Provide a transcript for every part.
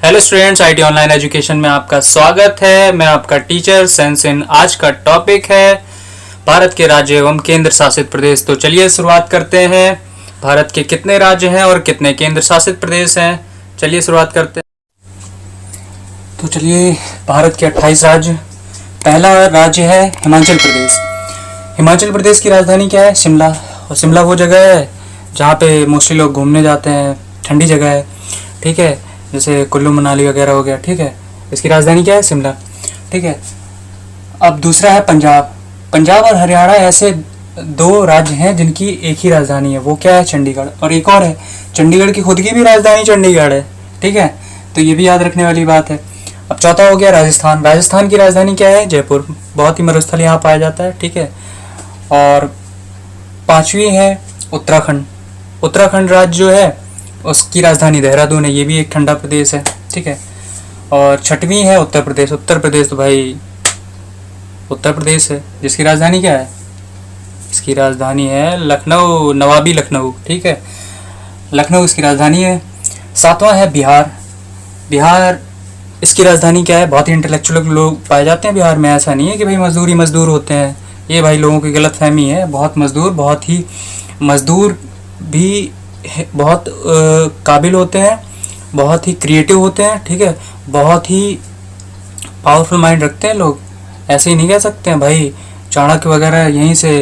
Hello students, IT online education में आपका स्वागत है। मैं आपका टीचर सेंसिन। आज का टॉपिक है भारत के राज्य एवं केंद्र शासित प्रदेश। तो चलिए शुरुआत करते हैं। भारत के कितने राज्य हैं और कितने केंद्र शासित प्रदेश हैं, चलिए शुरुआत करते हैं। तो चलिए, भारत के 28 राज्य। पहला राज्य है हिमाचल प्रदेश। हिमाचल प्रदेश की राजधानी क्या है? शिमला। और शिमला वो जगह है जहाँ पे मोस्टली लोग घूमने जाते हैं, ठंडी जगह है, ठीक है, जैसे कुल्लू मनाली वगैरह हो गया, ठीक है। इसकी राजधानी क्या है? शिमला, ठीक है। अब दूसरा है पंजाब। पंजाब और हरियाणा ऐसे दो राज्य हैं जिनकी एक ही राजधानी है, वो क्या है? चंडीगढ़। और एक और है, चंडीगढ़ की खुद की भी राजधानी चंडीगढ़ है, ठीक है। तो ये भी याद रखने वाली बात है। अब चौथा हो गया राजस्थान। राजस्थान की राजधानी क्या है? जयपुर। बहुत ही मरुस्थल यहाँ पाया जाता है, ठीक है। और पांचवी है उत्तराखंड। उत्तराखंड राज्य जो है उसकी राजधानी देहरादून है, ये भी एक ठंडा प्रदेश है, ठीक है। और छठवीं है उत्तर प्रदेश। उत्तर प्रदेश तो भाई उत्तर प्रदेश है, जिसकी राजधानी क्या है? इसकी राजधानी है लखनऊ, नवाबी लखनऊ, ठीक है। लखनऊ इसकी राजधानी है। सातवां है बिहार। बिहार इसकी राजधानी क्या है? बहुत ही इंटेलेक्चुअल लोग पाए जाते हैं बिहार में। ऐसा नहीं है कि भाई मजदूर ही मजदूर होते हैं, ये भाई लोगों की गलत फहमी है। बहुत मजदूर भी बहुत काबिल होते हैं, बहुत ही क्रिएटिव होते हैं, ठीक है। बहुत ही पावरफुल माइंड रखते हैं लोग। ऐसे ही नहीं कह सकते हैं भाई चाणक्य वगैरह यहीं से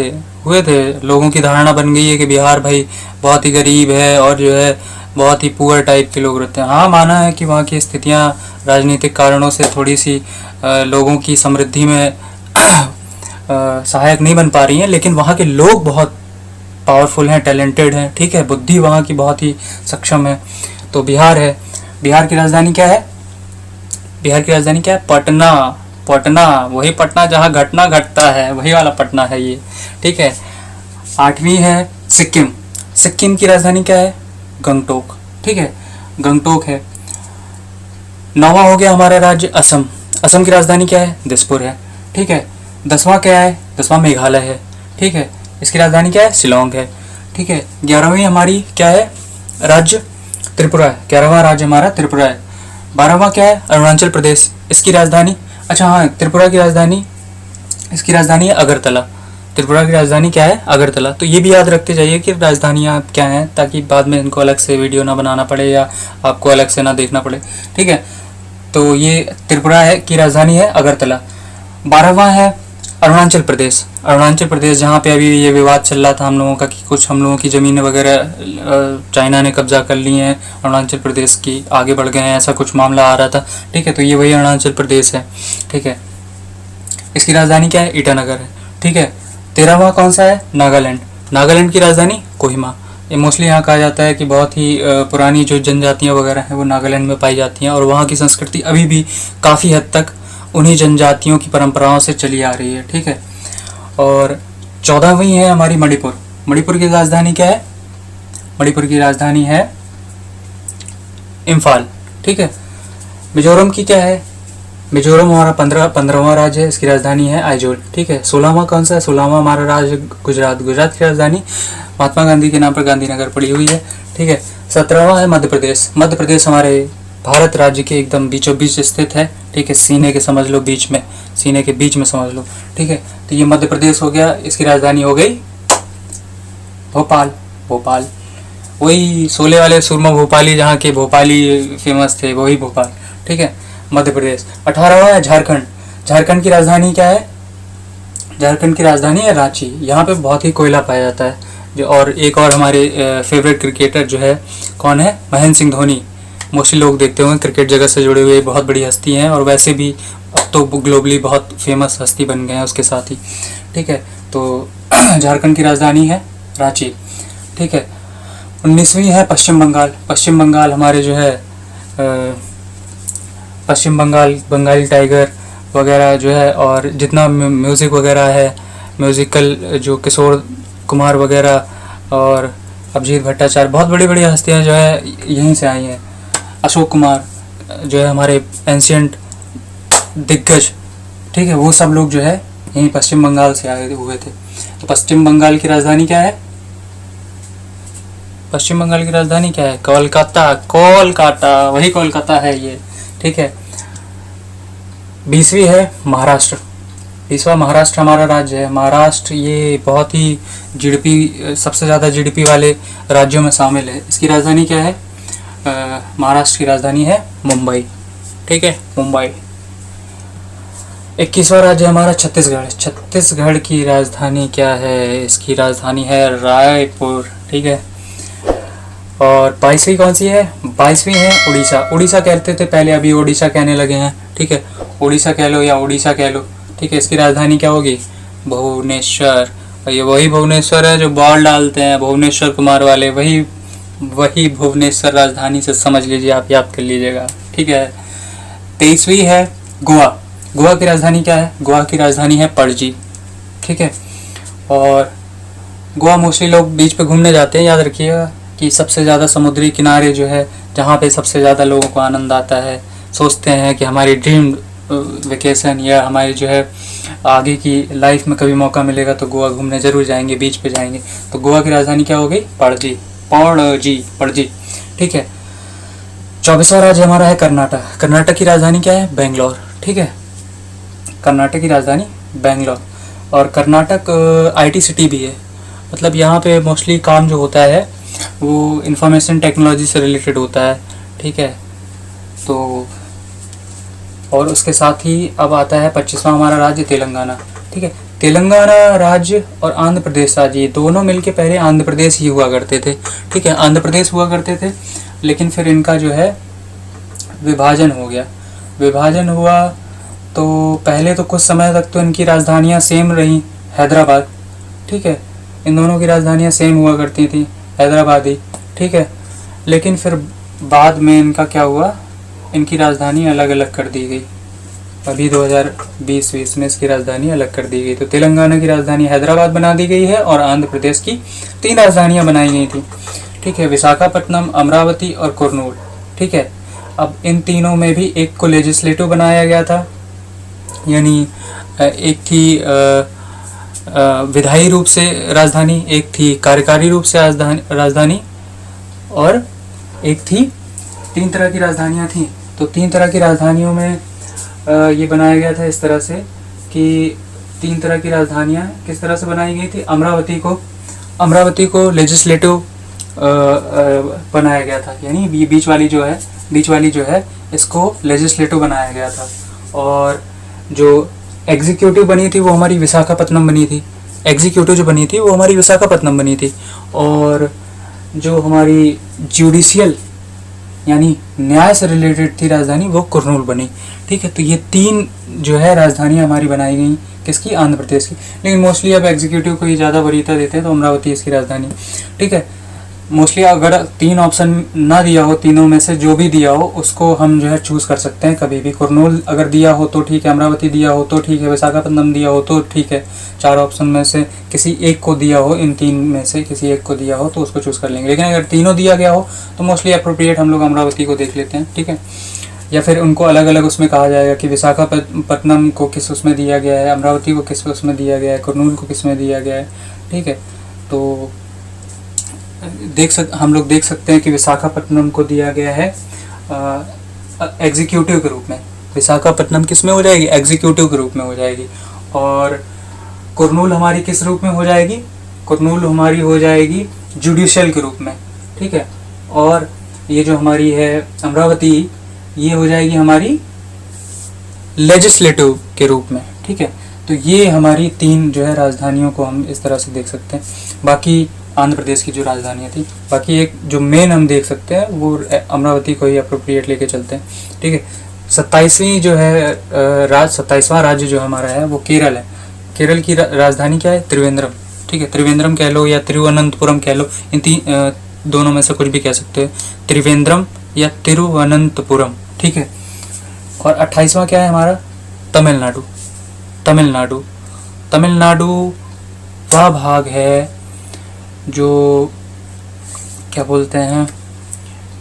हुए थे। लोगों की धारणा बन गई है कि बिहार भाई बहुत ही गरीब है और जो है बहुत ही पुअर टाइप के लोग रहते हैं। हाँ, माना है कि वहाँ की स्थितियाँ राजनीतिक कारणों से थोड़ी सी लोगों की समृद्धि में सहायक नहीं बन पा रही हैं, लेकिन वहाँ के लोग बहुत पावरफुल हैं, टैलेंटेड हैं, ठीक है। बुद्धि वहाँ की बहुत ही सक्षम है। तो बिहार है। बिहार की राजधानी क्या है? बिहार की राजधानी क्या है? पटना। पटना, वही पटना जहाँ घटना घटता है, वही वाला पटना है ये, ठीक है। आठवीं है सिक्किम। सिक्किम की राजधानी क्या है? गंगटोक, ठीक है, गंगटोक है। नौवां हो गया हमारा राज्य असम। असम की राजधानी क्या है? दिसपुर है, ठीक है। 10वां क्या है? 10वां मेघालय है, ठीक है। इसकी राजधानी क्या है? शिलोंग है, ठीक है। 11वीं हमारी क्या है? राज्य त्रिपुरा है। 11वां राज्य हमारा त्रिपुरा है। 12वां क्या है? अरुणाचल प्रदेश। इसकी राजधानी, अच्छा हाँ, त्रिपुरा की राजधानी, इसकी राजधानी है अगरतला। त्रिपुरा की राजधानी क्या है? अगरतला। तो ये भी याद रखते जाइए कि राजधानियाँ क्या हैं, ताकि बाद में इनको अलग से वीडियो ना बनाना पड़े या आपको अलग से ना देखना पड़े, ठीक है। तो ये त्रिपुरा है की राजधानी है अगरतला। 12वां है अरुणाचल प्रदेश। अरुणाचल प्रदेश जहाँ पे अभी ये विवाद चल रहा था हम लोगों का कि कुछ हम लोगों की ज़मीनें वगैरह चाइना ने कब्जा कर ली हैं, अरुणाचल प्रदेश की आगे बढ़ गए हैं, ऐसा कुछ मामला आ रहा था, ठीक है। तो ये वही अरुणाचल प्रदेश है, ठीक है। इसकी राजधानी क्या है? ईटानगर है, ठीक है। 13वां कौन सा है? नागालैंड। नागालैंड की राजधानी कोहिमा। ये मोस्टली यहाँ कहा जाता है कि बहुत ही पुरानी जो जनजातियाँ वगैरह हैं वो नागालैंड में पाई जाती हैं, और वहाँ की संस्कृति अभी भी काफ़ी हद तक उन्हीं जनजातियों की परंपराओं से चली आ रही है, ठीक है। और 14वीं है हमारी मणिपुर। मणिपुर की राजधानी क्या है? मणिपुर की राजधानी है इम्फाल, ठीक है। मिजोरम की क्या है? मिजोरम हमारा 15वां राज्य है, इसकी राजधानी है आइजोल, ठीक है। 16वां कौन सा है? 16वां हमारा राज्य गुजरात। गुजरात की राजधानी महात्मा गांधी के नाम पर गांधीनगर पड़ी हुई है, ठीक है। 17वां है मध्य प्रदेश। मध्य प्रदेश हमारे भारत राज्य के एकदम बीचों बीच स्थित है, ठीक है। सीने के समझ लो बीच में, सीने के बीच में समझ लो, ठीक है। तो ये मध्य प्रदेश हो गया। इसकी राजधानी हो गई भोपाल। भोपाल, वही शोले वाले सुरमा भोपाली, जहाँ के भोपाली फेमस थे, वही भोपाल, ठीक है, मध्य प्रदेश। 18वां है झारखंड। झारखंड की राजधानी क्या है? झारखंड की राजधानी है रांची। यहाँ पे बहुत ही कोयला पाया जाता है जो। और एक और हमारे फेवरेट क्रिकेटर जो है, कौन है? महेंद्र सिंह धोनी। मोस्टली लोग देखते होंगे, क्रिकेट जगत से जुड़े हुए बहुत बड़ी हस्ती हैं, और वैसे भी अब तो ग्लोबली बहुत फेमस हस्ती बन गए हैं उसके साथ ही, ठीक है। तो झारखंड की राजधानी है रांची, ठीक है। 19वीं है पश्चिम बंगाल। पश्चिम बंगाल हमारे जो है पश्चिम बंगाल, बंगाली टाइगर वगैरह जो है, और जितना म्यूज़िक वगैरह है, म्यूज़िकल जो किशोर कुमार वगैरह और अभिजीत भट्टाचार्य, बहुत बड़ी बड़ी हस्तियाँ जो है यहीं से आई हैं। अशोक कुमार जो है हमारे एंशियंट दिग्गज, ठीक है, वो सब लोग जो है यहीं पश्चिम बंगाल से आए हुए थे। तो पश्चिम बंगाल की राजधानी क्या है? पश्चिम बंगाल की राजधानी क्या है? कोलकाता। कोलकाता, वही कोलकाता है ये, ठीक है। 20वीं है महाराष्ट्र। 20वां महाराष्ट्र हमारा राज्य है। महाराष्ट्र ये बहुत ही जीडीपी, सबसे ज़्यादा जीडीपी वाले राज्यों में शामिल है। इसकी राजधानी क्या है? महाराष्ट्र की राजधानी है मुंबई, ठीक है, मुंबई। 21वां राज्य हमारा छत्तीसगढ़। छत्तीसगढ़ की राजधानी क्या है? इसकी राजधानी है रायपुर, ठीक है। और 22वीं कौन सी है? 22वीं है उड़ीसा। उड़ीसा कहते थे पहले, अभी ओडिशा कहने लगे हैं, ठीक है। उड़ीसा कह लो या उड़ीसा कह लो, ठीक है। इसकी राजधानी क्या होगी? भुवनेश्वर। और ये वही भुवनेश्वर है जो बॉल डालते हैं, भुवनेश्वर कुमार वाले, वही भुवनेश्वर राजधानी से समझ लीजिए, आप याद कर लीजिएगा, ठीक है। 23वीं है गोवा। गोवा की राजधानी क्या है? गोवा की राजधानी है पणजी, ठीक है। और गोवा मोस्टली लोग बीच पे घूमने जाते हैं, याद रखिएगा कि सबसे ज़्यादा समुद्री किनारे जो है, जहाँ पे सबसे ज़्यादा लोगों को आनंद आता है, सोचते हैं कि हमारी ड्रीम वेकेशन या हमारी जो है आगे की लाइफ में कभी मौका मिलेगा तो गोवा घूमने ज़रूर जाएंगे, बीच पे जाएंगे। तो गोवा की राजधानी क्या हो गई? पणजी, पणजी, ठीक है। 24वां राज्य हमारा है कर्नाटक। कर्नाटक की राजधानी क्या है? बेंगलोर, ठीक है। कर्नाटक की राजधानी बेंगलोर। और कर्नाटक आईटी सिटी भी है, मतलब यहाँ पे मोस्टली काम जो होता है वो इंफॉर्मेशन टेक्नोलॉजी से रिलेटेड होता है, ठीक है। तो और उसके साथ ही अब आता है 25वां हमारा राज्य तेलंगाना, ठीक है। तेलंगाना राज्य और आंध्र प्रदेश राज्य, ये दोनों मिलके पहले आंध्र प्रदेश ही हुआ करते थे, ठीक है। आंध्र प्रदेश हुआ करते थे, लेकिन फिर इनका जो है विभाजन हो गया। विभाजन हुआ तो पहले तो कुछ समय तक तो इनकी राजधानियाँ सेम रहीं, हैदराबाद, ठीक है। इन दोनों की राजधानियाँ सेम हुआ करती थी, हैदराबाद ही, ठीक है। लेकिन फिर बाद में इनका क्या हुआ, इनकी राजधानी अलग अलग कर दी गई। अभी 2020 में इसकी राजधानी अलग कर दी गई। तो तेलंगाना की राजधानी हैदराबाद बना दी गई है और आंध्र प्रदेश की 3 राजधानियाँ बनाई गई थी, ठीक है, विशाखापट्टनम, अमरावती और कुर्नूल, ठीक है। अब इन तीनों में भी एक को लेजिस्लेटिव बनाया गया था, यानी एक थी विधायी रूप से राजधानी, एक थी कार्यकारी रूप से राजधानी, और एक थी, 3 तरह की राजधानियाँ थीं। तो 3 तरह की राजधानियों में ये बनाया गया था इस तरह से कि 3 तरह की राजधानियाँ किस तरह से बनाई गई थी। अमरावती को लेजिस्लेटिव बनाया गया था, यानी बीच वाली जो है इसको लेजिस्लेटिव बनाया गया था। और जो एग्जीक्यूटिव बनी थी वो हमारी विशाखापट्टनम बनी थी। एग्जीक्यूटिव जो बनी थी वो हमारी विशाखापट्टनम बनी थी। और जो हमारी जुडिशियल यानी न्याय से रिलेटेड थी राजधानी, वो कुर्नूल बनी, ठीक है। तो ये 3 जो है राजधानियाँ हमारी बनाई गई, किसकी? आंध्र प्रदेश की। लेकिन मोस्टली अब एग्जीक्यूटिव को ही ज़्यादा वरीयता देते हैं, तो अमरावती इसकी राजधानी, ठीक है। मोस्टली अगर 3 ऑप्शन ना दिया हो, तीनों में से जो भी दिया हो उसको हम जो है चूज़ कर सकते हैं कभी भी। कुर्नूल अगर दिया हो तो ठीक है, अमरावती दिया हो तो ठीक है, विशाखापट्टनम दिया हो तो ठीक है। 4 ऑप्शन में से किसी एक को दिया हो, इन 3 में से किसी एक को दिया हो तो उसको चूज़ कर लेंगे। लेकिन अगर तीनों दिया गया हो तो मोस्टली अप्रोप्रिएट हम लोग अमरावती को देख लेते हैं, ठीक है। या फिर उनको अलग अलग उसमें कहा जाएगा कि विशाखापट्टनम को किस उसमें दिया गया है, अमरावती को किस उसमें दिया गया है, कुर्नूल को किस में दिया गया है, ठीक है। तो हम लोग देख सकते हैं कि विशाखापट्टनम को दिया गया है एग्जीक्यूटिव के रूप में। विशाखापट्टनम किस में हो जाएगी? एग्जीक्यूटिव के रूप में हो जाएगी। और कुर्नूल हमारी किस रूप में हो जाएगी? कुर्नूल हमारी हो जाएगी जुडिशियल के रूप में, ठीक है। और ये जो हमारी है अमरावती, ये हो जाएगी हमारी लेजिस्लेटिव के रूप में, ठीक है। तो ये हमारी 3 जो है राजधानियों को हम इस तरह से देख सकते हैं। बाकी आंध्र प्रदेश की जो राजधानियाँ थी, बाकी एक जो मेन हम देख सकते हैं वो अमरावती को ही अप्रोप्रिएट लेके चलते हैं, ठीक है। 27वीं जो है 27वां राज्य जो हमारा है वो केरल है। केरल की राजधानी क्या है? त्रिवेंद्रम, ठीक है। त्रिवेंद्रम कह लो या तिरुवनंतपुरम कह लो, इन दोनों में से कुछ भी कह सकते हो, त्रिवेंद्रम या तिरुवनंतपुरम, ठीक है। और 28वां क्या है हमारा? तमिलनाडु। तमिलनाडु वह भाग है जो क्या बोलते हैं,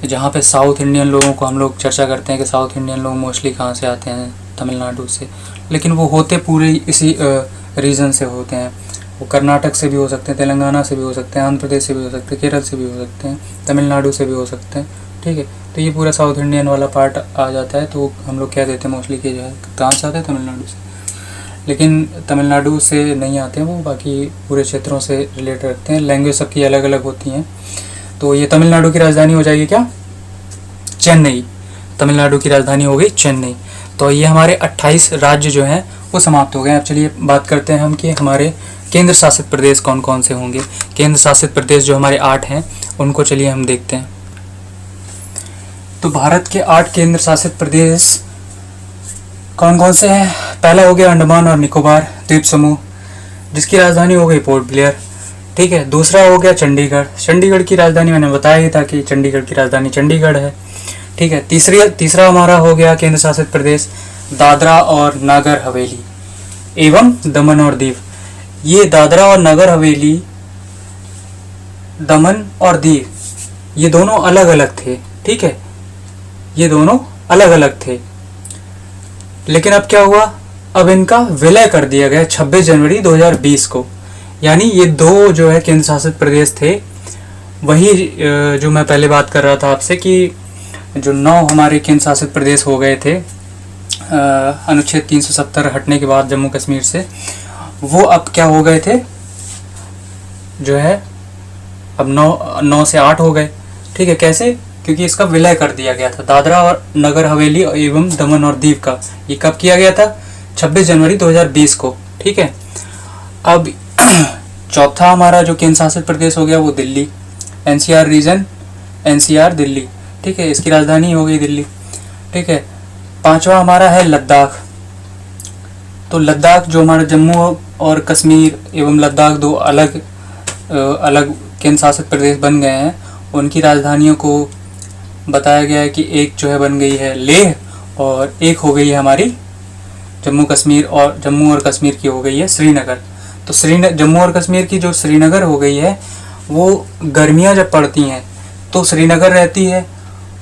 जहाँ पे साउथ इंडियन लोगों को हम लोग चर्चा करते हैं कि साउथ इंडियन लोग मोस्टली कहाँ से आते हैं? तमिलनाडु से। लेकिन वो होते पूरे इसी रीजन से होते हैं। वो कर्नाटक से भी हो सकते हैं, तेलंगाना से भी हो सकते हैं, आंध्र प्रदेश से भी हो सकते हैं, केरल से भी हो सकते हैं, तमिलनाडु से भी हो सकते हैं, ठीक है। तो ये पूरा साउथ इंडियन वाला पार्ट आ जाता है। तो हम लोग क्या देते हैं मोस्टली कि जो है कहाँ से आते हैं, तमिलनाडु से, लेकिन तमिलनाडु से नहीं आते हैं वो, बाकी पूरे क्षेत्रों से रिलेट रखते हैं। लैंग्वेज सबकी अलग अलग होती हैं। तो ये तमिलनाडु की राजधानी हो जाएगी क्या, चेन्नई। तमिलनाडु की राजधानी हो गई चेन्नई। तो ये हमारे 28 राज्य जो हैं वो समाप्त हो गए। अब चलिए बात करते हैं हम कि हमारे केंद्र शासित प्रदेश कौन कौन से होंगे। केंद्र शासित प्रदेश जो हमारे 8 हैं उनको चलिए हम देखते हैं। तो भारत के 8 केंद्र शासित प्रदेश कौन कौन से हैं। पहला हो गया अंडमान और निकोबार द्वीप समूह, जिसकी राजधानी हो गई पोर्ट ब्लेयर, ठीक है। दूसरा हो गया चंडीगढ़। चंडीगढ़ की राजधानी मैंने बताया ही था कि चंडीगढ़ की राजधानी चंडीगढ़ है, ठीक है। तीसरा हमारा हो गया केंद्र शासित प्रदेश दादरा और नागर हवेली एवं दमन और दीव। ये दादरा और नगर हवेली, दमन और दीव, ये दोनों अलग अलग थे, ठीक है। ये दोनों अलग अलग थे, लेकिन अब क्या हुआ, अब इनका विलय कर दिया गया 26 जनवरी 2020 को। यानी ये दो जो है केंद्र शासित प्रदेश थे, वही जो मैं पहले बात कर रहा था आपसे कि जो 9 हमारे केंद्र शासित प्रदेश हो गए थे अनुच्छेद 370 हटने के बाद जम्मू कश्मीर से, वो अब क्या हो गए थे, जो है अब 9 से 8 हो गए, ठीक है। कैसे, क्योंकि इसका विलय कर दिया गया था। दादरा और नगर हवेली एवं दमन और दीव का ये कब किया गया था, 26 जनवरी 2020 को, ठीक है। अब चौथा हमारा जो केंद्र शासित प्रदेश हो गया वो Delhi, NCR region, NCR Delhi, ठीक है। इसकी राजधानी हो गई दिल्ली, ठीक है। पांचवा हमारा है लद्दाख। तो लद्दाख जो हमारा जम्मू और कश्मीर एवं लद्दाख दो अलग अलग केंद्र शासित प्रदेश बन गए हैं, उनकी राजधानियों को बताया गया है कि एक जो है बन गई है लेह और एक हो गई है हमारी जम्मू और कश्मीर की हो गई है श्रीनगर। तो जम्मू और कश्मीर की जो श्रीनगर हो गई है वो गर्मियाँ जब पड़ती हैं तो श्रीनगर रहती है,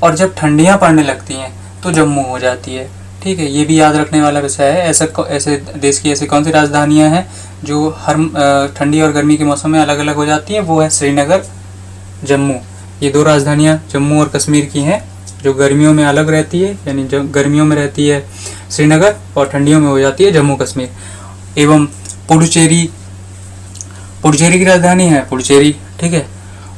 और जब ठंडियाँ पड़ने लगती हैं तो जम्मू हो जाती है, ठीक है। ये भी याद रखने वाला विषय है। ऐसे देश की ऐसी कौन सी राजधानियाँ हैं जो हर ठंडी और गर्मी के मौसम में अलग अलग हो जाती हैं, वो है श्रीनगर, जम्मू। ये दो राजधानियाँ जम्मू और कश्मीर की हैं जो गर्मियों में अलग रहती है, यानी जब गर्मियों में रहती है श्रीनगर और ठंडियों में हो जाती है जम्मू कश्मीर। एवं पुडुचेरी की राजधानी है पुडुचेरी, ठीक है।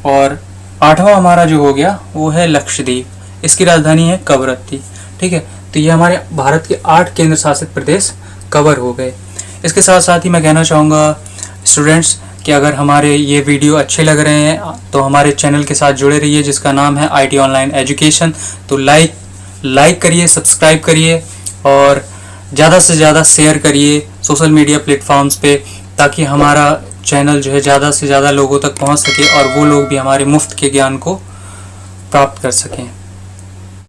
और 8वां हमारा जो हो गया वो है लक्षद्वीप, इसकी राजधानी है कवरत्ती, ठीक है। तो ये हमारे भारत के 8 केंद्र शासित प्रदेश कवर हो गए। इसके साथ साथ ही मैं कहना चाहूँगा स्टूडेंट्स कि अगर हमारे ये वीडियो अच्छे लग रहे हैं तो हमारे चैनल के साथ जुड़े रहिए जिसका नाम है IT ऑनलाइन एजुकेशन। तो लाइक करिए, सब्सक्राइब करिए और ज़्यादा से ज़्यादा शेयर करिए सोशल मीडिया प्लेटफॉर्म्स पे, ताकि हमारा चैनल जो है ज़्यादा से ज़्यादा लोगों तक पहुंच सके और वो लोग भी हमारे मुफ्त के ज्ञान को प्राप्त कर सकें।